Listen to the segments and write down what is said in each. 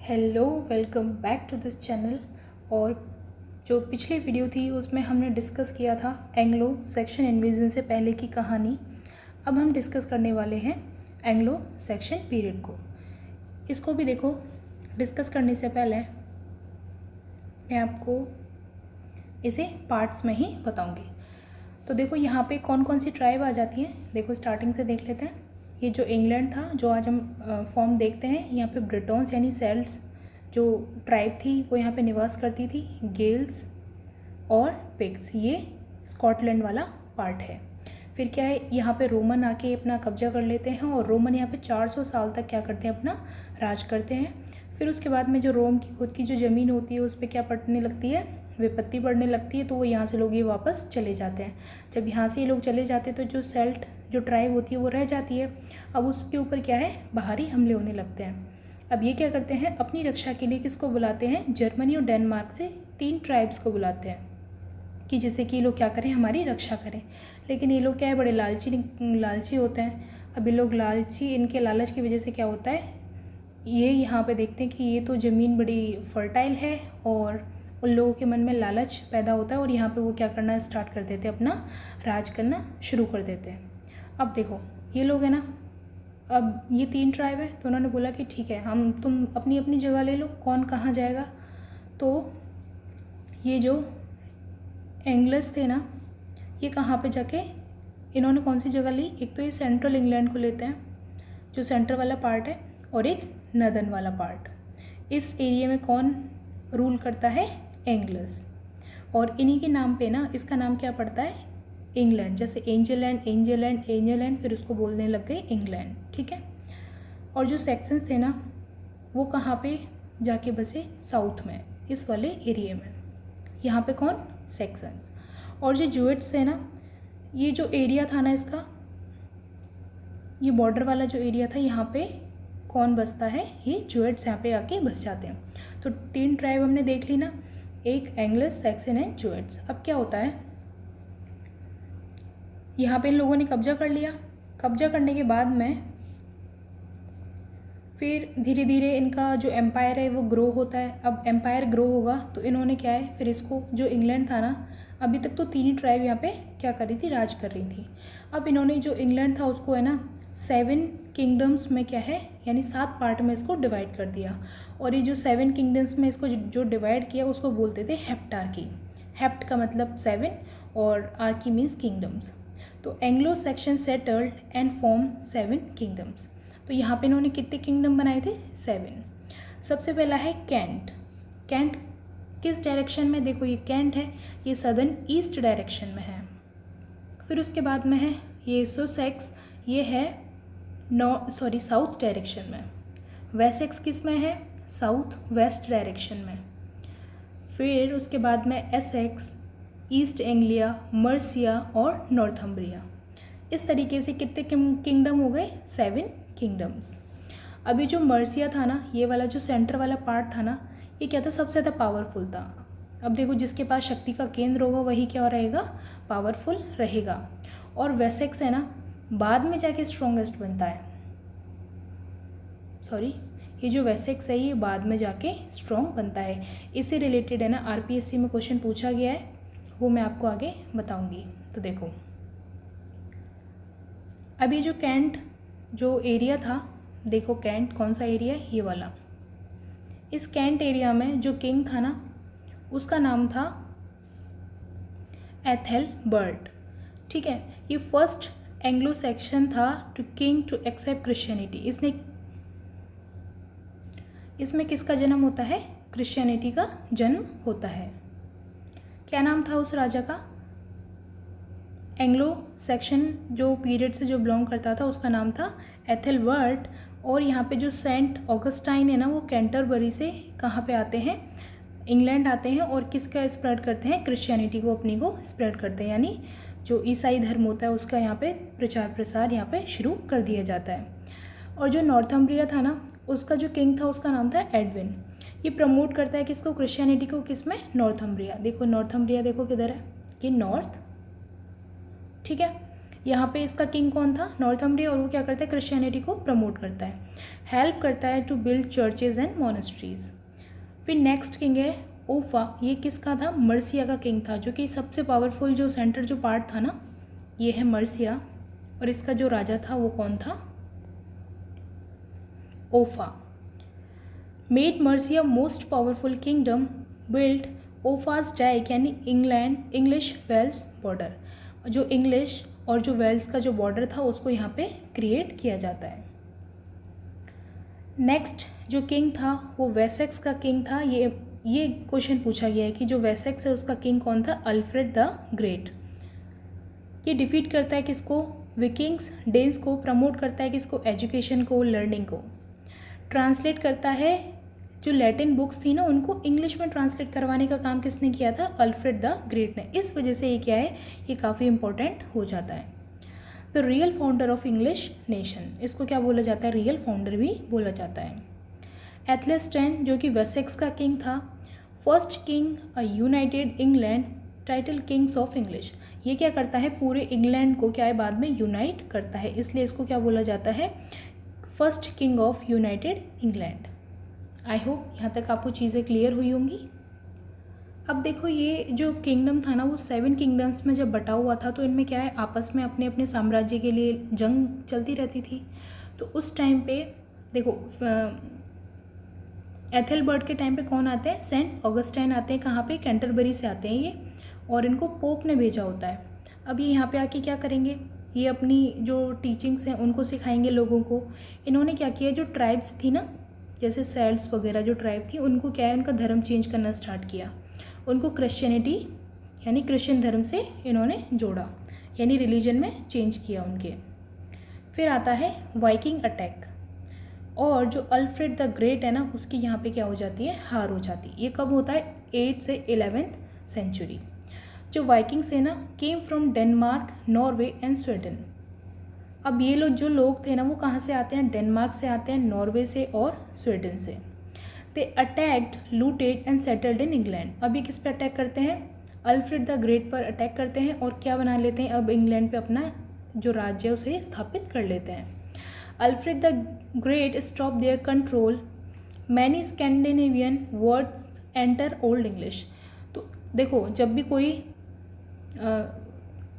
Hello, welcome back to this channel. और जो पिछली वीडियो थी उसमें हमने डिस्कस किया था एंग्लो सेक्शन इन्वेजन से पहले की कहानी। अब हम डिस्कस करने वाले हैं एंग्लो सेक्शन पीरियड को। इसको भी देखो, डिस्कस करने से पहले मैं आपको इसे पार्ट्स में ही बताऊंगी। तो देखो यहाँ पे कौन कौन सी ट्राइब आ जाती हैं। देखो स्टार्टिंग से देख लेते हैं। ये जो इंग्लैंड था, जो आज हम फॉर्म देखते हैं, यहाँ पे ब्रिटॉन्स यानी सेल्ट्स जो ट्राइब थी वो यहाँ पे निवास करती थी। गेल्स और पिग्स, ये स्कॉटलैंड वाला पार्ट है। फिर क्या है, यहाँ पे रोमन आके अपना कब्जा कर लेते हैं और रोमन यहाँ पे 400 साल तक क्या करते हैं, अपना राज करते हैं। फिर उसके बाद में जो रोम की खुद की जो ज़मीन होती है उस पर क्या पड़ने लगती है, विपत्ति बढ़ने लगती है। तो वो यहाँ से लोग ये वापस चले जाते हैं। जब यहाँ से ये लोग चले जाते हैं तो जो सेल्ट जो ट्राइब होती है वो रह जाती है। अब उसके ऊपर क्या है, बाहरी हमले होने लगते हैं। अब ये क्या करते हैं, अपनी रक्षा के लिए किसको बुलाते हैं, जर्मनी और डेनमार्क से 3 ट्राइब्स को बुलाते हैं कि जिससे कि ये लोग क्या करें, हमारी रक्षा करें। लेकिन ये लोग क्या है, बड़े लालची होते हैं। अब ये लोग लालची, इनके लालच की वजह से क्या होता है, ये यहाँ पे देखते हैं कि ये तो ज़मीन बड़ी फर्टाइल है और उन लोगों के मन में लालच पैदा होता है और यहाँ पे वो क्या करना स्टार्ट कर देते हैं, अपना राज करना शुरू कर देते हैं। अब देखो ये लोग है ना, अब ये 3 ट्राइब है तो उन्होंने बोला कि ठीक है, तुम अपनी अपनी जगह ले लो, कौन कहाँ जाएगा। तो ये जो एंग्लस थे ना, ये कहाँ पे जाके इन्होंने कौन सी जगह ली, एक तो ये सेंट्रल इंग्लैंड को लेते हैं जो सेंटर वाला पार्ट है, और एक नदर्न वाला पार्ट। इस एरिया में कौन रूल करता है, एंग्लस। और इन्हीं के नाम पे ना इसका नाम क्या पड़ता है, इंग्लैंड। जैसे एंजल लैंड, फिर उसको बोलने लग गए इंग्लैंड, ठीक है। और जो सेक्शंस थे ना वो कहाँ पे जाके बसे, साउथ में, इस वाले एरिया में। यहाँ पे कौन, सेक्शंस। और जो जुएट्स थे ना, ये जो एरिया था ना इसका, ये बॉर्डर वाला जो एरिया था, यहाँ पे कौन बसता है, ये जुएट्स यहाँ पे आके बस जाते हैं। तो 3 ट्राइब हमने देख ली ना, एक एंग्लस, सैक्सन एंड जुएट्स। अब क्या होता है, यहाँ पे इन लोगों ने कब्जा कर लिया। कब्जा करने के बाद में फिर धीरे धीरे इनका जो एम्पायर है वो ग्रो होता है। अब एम्पायर ग्रो होगा तो इन्होंने क्या है, फिर इसको जो इंग्लैंड था ना, अभी तक तो 3 ही ट्राइब यहाँ पे क्या कर रही थी, राज कर रही थी। अब इन्होंने जो इंग्लैंड था उसको है ना 7 किंगडम्स में क्या है, यानी 7 पार्ट में इसको डिवाइड कर दिया। और ये जो 7 किंगडम्स में इसको जो डिवाइड किया उसको बोलते थे हेप्टार्की। हेप्ट का मतलब 7 और आर्की मीन्स किंगडम्स। तो Anglo Saxon settled and form 7 kingdoms. तो यहाँ पे इन्होंने कितने किंगडम बनाए थे, 7। सबसे पहला है कैंट। कैंट किस डायरेक्शन में, देखो ये कैंट है, ये सदर्न ईस्ट डायरेक्शन में है। फिर उसके बाद में है ये सोसेक्स, ये है साउथ डायरेक्शन में। वेसेक्स किस में है, साउथ वेस्ट डायरेक्शन में। फिर उसके बाद में एसेक्स, ईस्ट एंग्लिया, मर्सिया और नॉर्थम्ब्रिया। इस तरीके से कितने किंगडम हो गए, 7 किंगडम्स। अभी जो मर्सिया था ना, ये वाला जो सेंटर वाला पार्ट था ना, ये क्या था, सबसे ज़्यादा पावरफुल था। अब देखो जिसके पास शक्ति का केंद्र होगा वही क्या रहेगा, पावरफुल रहेगा। और वेसेक्स है ना, बाद में जाके स्ट्रॉन्गेस्ट बनता है। सॉरी, ये जो वेसेक्स है ये बाद में जाके स्ट्रॉन्ग बनता है। इससे रिलेटेड है ना आरपीएससी में क्वेश्चन पूछा गया है, वो मैं आपको आगे बताऊंगी। तो देखो अभी जो कैंट जो एरिया था, देखो कैंट कौन सा एरिया है, ये वाला। इस कैंट एरिया में जो किंग था ना उसका नाम था एथेलबर्ट, ठीक है। ये फर्स्ट एंग्लो सेक्शन था to king to accept Christianity. इसमें किसका जन्म होता है, क्रिश्चियनिटी का जन्म होता है। क्या नाम था उस राजा का, एंग्लो सेक्शन जो पीरियड से जो बिलोंग करता था उसका नाम था एथेलबर्ट। और यहाँ पे जो सेंट ऑगस्टाइन है ना, वो कैंटरबरी से कहाँ पे आते हैं, इंग्लैंड आते हैं और किसका स्प्रेड करते हैं, क्रिश्चियनिटी को अपनी को स्प्रेड करते हैं, यानी जो ईसाई धर्म होता है उसका यहाँ पे प्रचार प्रसार यहाँ पे शुरू कर दिया जाता है। और जो नॉर्थम्ब्रिया था ना, उसका जो किंग था उसका नाम था एडविन। ये प्रमोट करता है किसको, क्रिश्चियनिटी को, किस में, नॉर्थम्ब्रिया। देखो नॉर्थम्ब्रिया देखो किधर है, ये नॉर्थ, ठीक है। यहाँ पे इसका किंग कौन था? नॉर्थम्ब्रिया, और वो क्या करता है? क्रिश्चियनिटी को प्रमोट करता है, हेल्प करता है to build churches and monasteries. फिर नेक्स्ट किंग है ओफा। ये किसका था? मर्सिया का किंग था, जो कि सबसे पावरफुल जो सेंटर जो पार्ट था ना, ये है मर्सिया, और इसका जो राजा था वो कौन था? Offa. Made Mercia most powerful kingdom, built Offa's Dyke यानी इंग्लिश वेल्स बॉर्डर। जो इंग्लिश और जो वेल्स का जो बॉर्डर था उसको यहाँ पे क्रिएट किया जाता है। नेक्स्ट जो किंग था वो वेसेक्स का किंग था। ये क्वेश्चन पूछा गया है कि जो वेसेक्स है उसका किंग कौन था? Alfred the great. ये डिफीट करता है किसको? विकिंग्स, डेन्स को। प्रमोट करता है किसको? एजुकेशन को, लर्निंग को। ट्रांसलेट करता है जो लैटिन बुक्स थी ना उनको इंग्लिश में ट्रांसलेट करवाने का काम किसने किया था? अल्फ्रेड द ग्रेट ने। इस वजह से ये क्या है? ये काफ़ी इंपॉर्टेंट हो जाता है। The real founder of English nation, इसको क्या बोला जाता है? रियल फाउंडर भी बोला जाता है। एथलेस्टन जो कि वेसेक्स का किंग था, first king a United England, title Kings of English. ये क्या करता है? पूरे इंग्लैंड को क्या है? बाद में यूनाइट करता है, इसलिए इसको क्या बोला जाता है? First king of United England. I hope यहाँ तक आपको चीज़ें क्लियर हुई होंगी। अब देखो, ये जो किंगडम था ना वो 7 किंगडम्स में जब बटा हुआ था, तो इनमें क्या है? आपस में अपने अपने साम्राज्य के लिए जंग चलती रहती थी। तो उस टाइम पे देखो, एथेलबर्ट के टाइम पे कौन आते हैं? सेंट ऑगस्टाइन आते हैं। कहाँ पे? कैंटरबरी से आते हैं ये, और इनको पोप ने भेजा होता है। अब ये यहाँ पे आके क्या करेंगे? ये अपनी जो टीचिंग्स हैं उनको सिखाएंगे लोगों को। इन्होंने क्या किया? जो ट्राइब्स थी ना, जैसे सेल्ट्स वगैरह जो ट्राइब थी, उनको क्या है? उनका धर्म चेंज करना स्टार्ट किया। उनको क्रिश्चियनिटी यानी क्रिश्चियन धर्म से इन्होंने जोड़ा, यानी रिलीजन में चेंज किया उनके। फिर आता है वाइकिंग अटैक, और जो अल्फ्रेड द ग्रेट है ना उसकी यहाँ पे क्या हो जाती है? हार हो जाती है। ये कब होता है? 8th से 11th सेंचुरी। जो वाइकिंग्स है ना came from Denmark, Norway and Sweden. अब ये लोग जो लोग थे ना वो कहाँ से आते हैं? डेनमार्क से आते हैं, नॉर्वे से और स्वीडन से। They attacked, looted and settled in England. अब ये किस पे अटैक करते हैं? अल्फ्रेड द ग्रेट पर अटैक करते हैं, और क्या बना लेते हैं? अब इंग्लैंड पे अपना जो राज्य है उसे स्थापित कर लेते हैं। Alfred the great stop their control, many Scandinavian words enter old English. तो देखो, जब भी कोई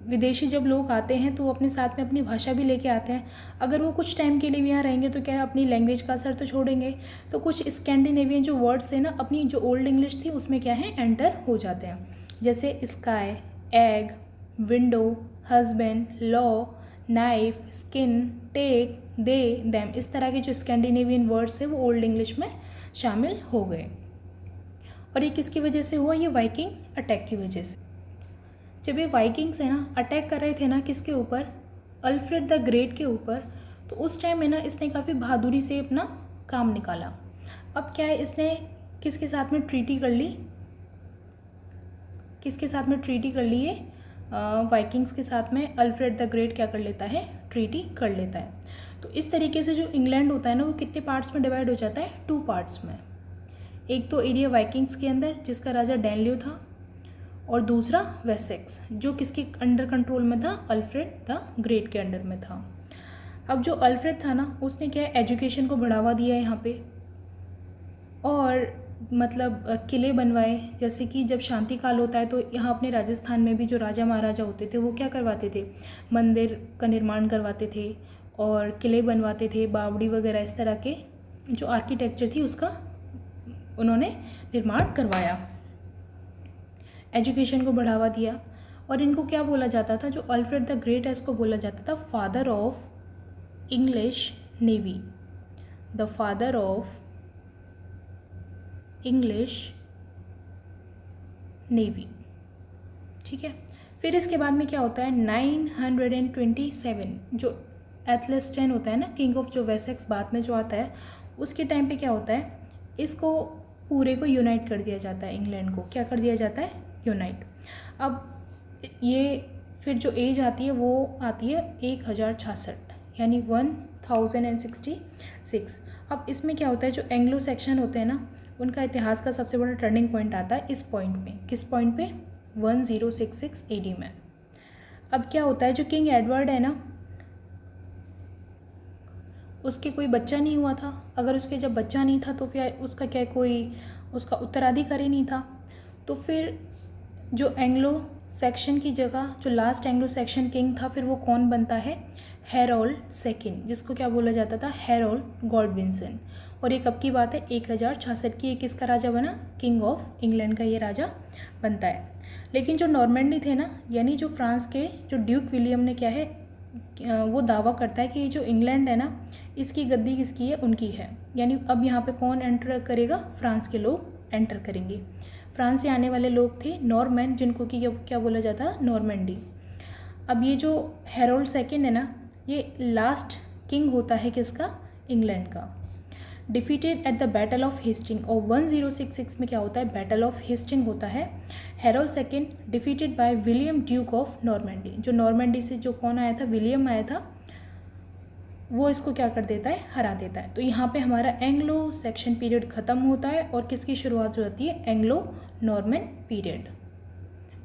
विदेशी जब लोग आते हैं तो वो अपने साथ में अपनी भाषा भी लेके आते हैं। अगर वो कुछ टाइम के लिए भी यहाँ रहेंगे तो क्या है? अपनी लैंग्वेज का असर तो छोड़ेंगे। तो कुछ स्कैंडिनेवियन जो वर्ड्स थे ना अपनी जो ओल्ड इंग्लिश थी उसमें क्या है? एंटर हो जाते हैं। जैसे sky, egg, window, husband, law, knife, skin, take, they, them, इस तरह के जो स्कैंडिनेवियन वर्ड्स थे वो ओल्ड इंग्लिश में शामिल हो गए। और ये किसकी वजह से हुआ? ये वाइकिंग अटैक की वजह से। जब ये वाइकिंग्स है ना अटैक कर रहे थे ना किसके ऊपर? अल्फ्रेड द ग्रेट के ऊपर। तो उस टाइम में ना इसने काफ़ी बहादुरी से अपना काम निकाला। अब क्या है? इसने किसके साथ में ट्रीटी कर ली? किसके साथ में ट्रीटी कर ली? ये वाइकिंग्स के साथ में अल्फ्रेड द ग्रेट क्या कर लेता है? ट्रीटी कर लेता है। तो इस तरीके से जो इंग्लैंड होता है ना वो कितने पार्ट्स में डिवाइड हो जाता है? 2 पार्ट्स में। एक तो एरिया वाइकिंग्स के अंदर जिसका राजा डैनलियो था, और दूसरा वेसेक्स जो किसके अंडर कंट्रोल में था? अल्फ्रेड द ग्रेट के अंडर में था। अब जो अल्फ्रेड था ना उसने क्या है? एजुकेशन को बढ़ावा दिया यहाँ पे, और मतलब किले बनवाए। जैसे कि जब शांति काल होता है तो यहाँ अपने राजस्थान में भी जो राजा महाराजा होते थे वो क्या करवाते थे? मंदिर का निर्माण करवाते थे और किले बनवाते थे, बावड़ी वगैरह इस तरह के जो आर्किटेक्चर थी उसका उन्होंने निर्माण करवाया। एजुकेशन को बढ़ावा दिया। और इनको क्या बोला जाता था? जो अल्फ्रेड द ग्रेट है इसको बोला जाता था father of English navy, the father of English navy. ठीक है। फिर इसके बाद में क्या होता है? 927 जो एथलेस्टन होता है ना किंग ऑफ जो वेसेक्स बाद में जो आता है उसके टाइम पे क्या होता है? इसको पूरे को यूनाइट कर दिया जाता है। इंग्लैंड को क्या कर दिया जाता है? यूनाइट। अब ये फिर जो एज आती है वो आती है 1066 यानी 1066। अब इसमें क्या होता है? जो एंग्लो सेक्शन होते हैं ना उनका इतिहास का सबसे बड़ा टर्निंग पॉइंट आता है इस पॉइंट में। किस पॉइंट पे? 1066 AD में। अब क्या होता है, जो किंग एडवर्ड है ना, उसके कोई बच्चा नहीं हुआ था। अगर उसके जब बच्चा नहीं था तो फिर उसका क्या, कोई उसका उत्तराधिकारी नहीं था। तो फिर जो एंग्लो सेक्शन की जगह जो लास्ट एंग्लो सेक्शन किंग था, फिर वो कौन बनता है, हैरोल्ड सेकंड, जिसको क्या बोला जाता था, हैरोल्ड गॉडविंसन। और ये कब की बात है, 1066 की। ये किसका राजा बना, किंग ऑफ इंग्लैंड का ये राजा बनता है। लेकिन जो नॉर्मैंडी थे ना, यानी जो फ्रांस के जो ड्यूक विलियम ने क्या है, वो दावा करता है कि ये जो इंग्लैंड है ना, इसकी गद्दी किसकी है, उनकी है। यानी अब यहाँ पे कौन एंटर करेगा, फ्रांस के लोग एंटर करेंगे। फ्रांस से आने वाले लोग थे नॉर्मैन, जिनको कि क्या बोला जाता है, नॉर्मैंडी। अब ये जो हैरोल्ड सेकंड है ना, ये लास्ट किंग होता है किसका, इंग्लैंड का। Defeated at the battle of Hastings, और 1066 में क्या होता है, बैटल ऑफ हेस्टिंग होता है। Harold second defeated by William Duke of Normandy, जो नॉर्मैंडी से जो कौन आया था, विलियम आया था, वो इसको क्या कर देता है, हरा देता है। तो यहाँ पे हमारा एंग्लो सेक्शन पीरियड ख़त्म होता है और किसकी शुरुआत हो जाती है, एंग्लो नॉर्मन पीरियड।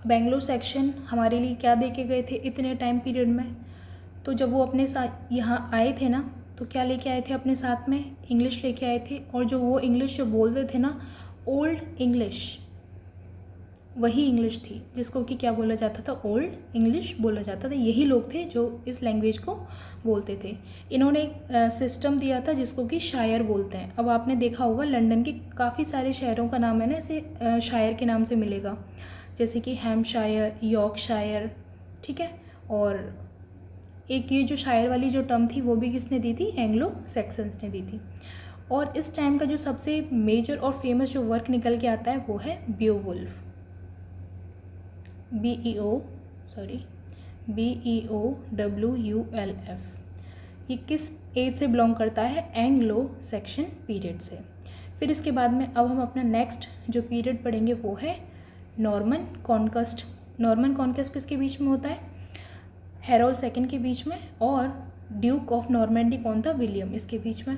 अब एंग्लो सेक्शन हमारे लिए क्या दे के गए थे इतने टाइम पीरियड में, तो जब वो अपने साथ यहाँ आए थे ना, तो क्या लेके आए थे अपने साथ में, इंग्लिश लेके आए थे। और जो वो इंग्लिश जो बोलते थे ना, ओल्ड इंग्लिश, वही इंग्लिश थी जिसको कि क्या बोला जाता था, ओल्ड इंग्लिश बोला जाता था। यही लोग थे जो इस लैंग्वेज को बोलते थे। इन्होंने एक सिस्टम दिया था जिसको कि शायर बोलते हैं। अब आपने देखा होगा लंदन के काफ़ी सारे शहरों का नाम है ना, इसे शायर के नाम से मिलेगा, जैसे कि हैम्पशायर, यॉर्कशायर, ठीक है। और एक ये जो शायर वाली जो टर्म थी वो भी किसने दी थी, एंग्लो सैक्सन्स ने दी थी। और इस टाइम का जो सबसे मेजर और फेमस जो वर्क निकल के आता है वो है बियोवुल्फ, BEOWULF। ये किस एज से बिलोंग करता है, एंग्लो सेक्शन पीरियड से। फिर इसके बाद में अब हम अपना नेक्स्ट जो पीरियड पढ़ेंगे वो है नॉर्मन कॉन्क्वेस्ट। नॉर्मन कॉन्क्वेस्ट किसके बीच में होता है, हैरोल्ड सेकंड के बीच में, और ड्यूक ऑफ नॉर्मैंडी कौन था, विलियम, इसके बीच में।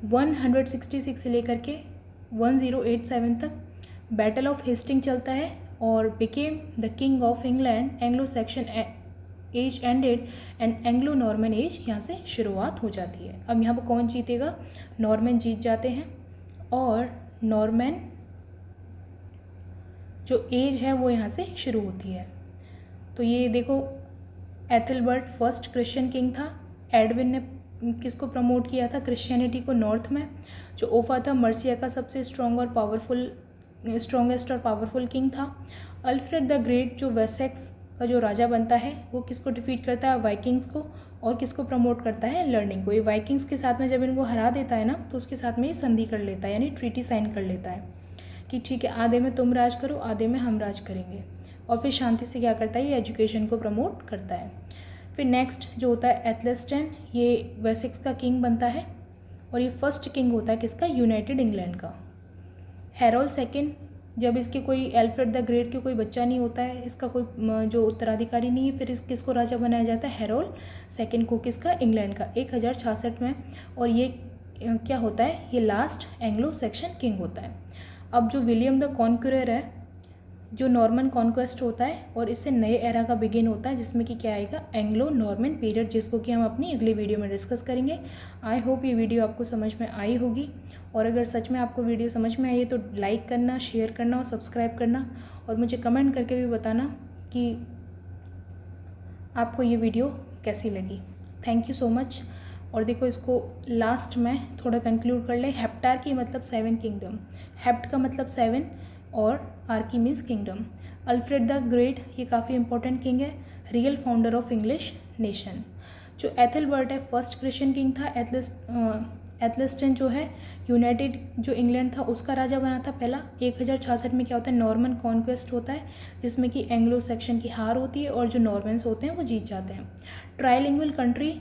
166 से लेकर के 1087 तक बैटल ऑफ हेस्टिंग चलता है और became the king of England. Anglo Saxon age ended and Anglo Norman age यहाँ से शुरुआत हो जाती है। अब यहाँ पर कौन जीतेगा, नॉर्मन जीत जाते हैं, और नॉर्मन जो एज है वो यहाँ से शुरू होती है। तो ये देखो, एथेलबर्ट फर्स्ट क्रिश्चियन किंग था। एडविन ने किसको प्रमोट किया था, क्रिश्चियनिटी को नॉर्थ में। जो ओफा था मर्सिया का सबसे स्ट्रॉन्गेस्ट और पावरफुल किंग था। अल्फ्रेड द ग्रेट जो वेसेक्स का जो राजा बनता है, वो किसको डिफीट करता है, वाइकिंग्स को, और किसको प्रमोट करता है, लर्निंग को। ये वाइकिंग्स के साथ में जब इनको हरा देता है ना, तो उसके साथ में ये संधि कर लेता है, यानी ट्रीटी साइन कर लेता है कि ठीक है, आधे में तुम राज करो, आधे में हम राज करेंगे। और फिर शांति से क्या करता है, ये एजुकेशन को प्रमोट करता है। फिर नेक्स्ट जो होता है एथलेस्टन, ये वेसेक्स का किंग बनता है, और ये फर्स्ट किंग होता है किसका, यूनाइटेड इंग्लैंड का। हैरोल्ड सेकंड, जब इसके कोई एल्फ्रेड द ग्रेट के कोई बच्चा नहीं होता है, इसका कोई जो उत्तराधिकारी नहीं है, फिर किसको राजा बनाया जाता है, हैरोल्ड सेकंड को, किसका, इंग्लैंड का, 1066 में। और ये क्या होता है, ये लास्ट एंग्लो सेक्शन किंग होता है। अब जो विलियम द कॉन्क्यूरर है, जो नॉर्मन कॉन्क्वेस्ट होता है, और इससे नए एरा का बिगिन होता है, जिसमें कि क्या आएगा, एंग्लो नॉर्मन पीरियड, जिसको कि हम अपनी अगली वीडियो में डिस्कस करेंगे। आई होप ये वीडियो आपको समझ में आई होगी, और अगर सच में आपको वीडियो समझ में आई है तो लाइक करना, शेयर करना और सब्सक्राइब करना, और मुझे कमेंट करके भी बताना कि आपको ये वीडियो कैसी लगी। Thank you so much. और देखो, इसको लास्ट में थोड़ा कंक्लूड कर ले। हेप्टार्की मतलब 7 किंगडम, हेप्ट का मतलब 7 और Archie means kingdom. Alfred the great, ये काफ़ी इंपॉर्टेंट किंग है, real founder of English nation. जो एथेलबर्ट है फर्स्ट क्रिश्चियन किंग था। एथलेस्टन जो है यूनाइटेड जो इंग्लैंड था उसका राजा बना था पहला। 1066 में क्या होता है, नॉर्मन कॉन्क्वेस्ट होता है, जिसमें कि एंग्लो सेक्शन की हार होती है और जो नॉर्मन्स होते हैं वो जीत जाते हैं। Trilingual country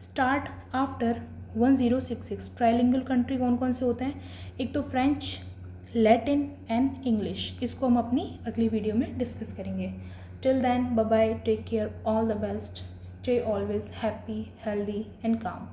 start after 1066। Trilingual country कौन कौन से होते हैं, एक तो फ्रेंच, लैटिन एंड इंग्लिश। इसको हम अपनी अगली वीडियो में डिस्कस करेंगे। Till then, bye bye, take care, all the best, stay always happy, healthy and काम।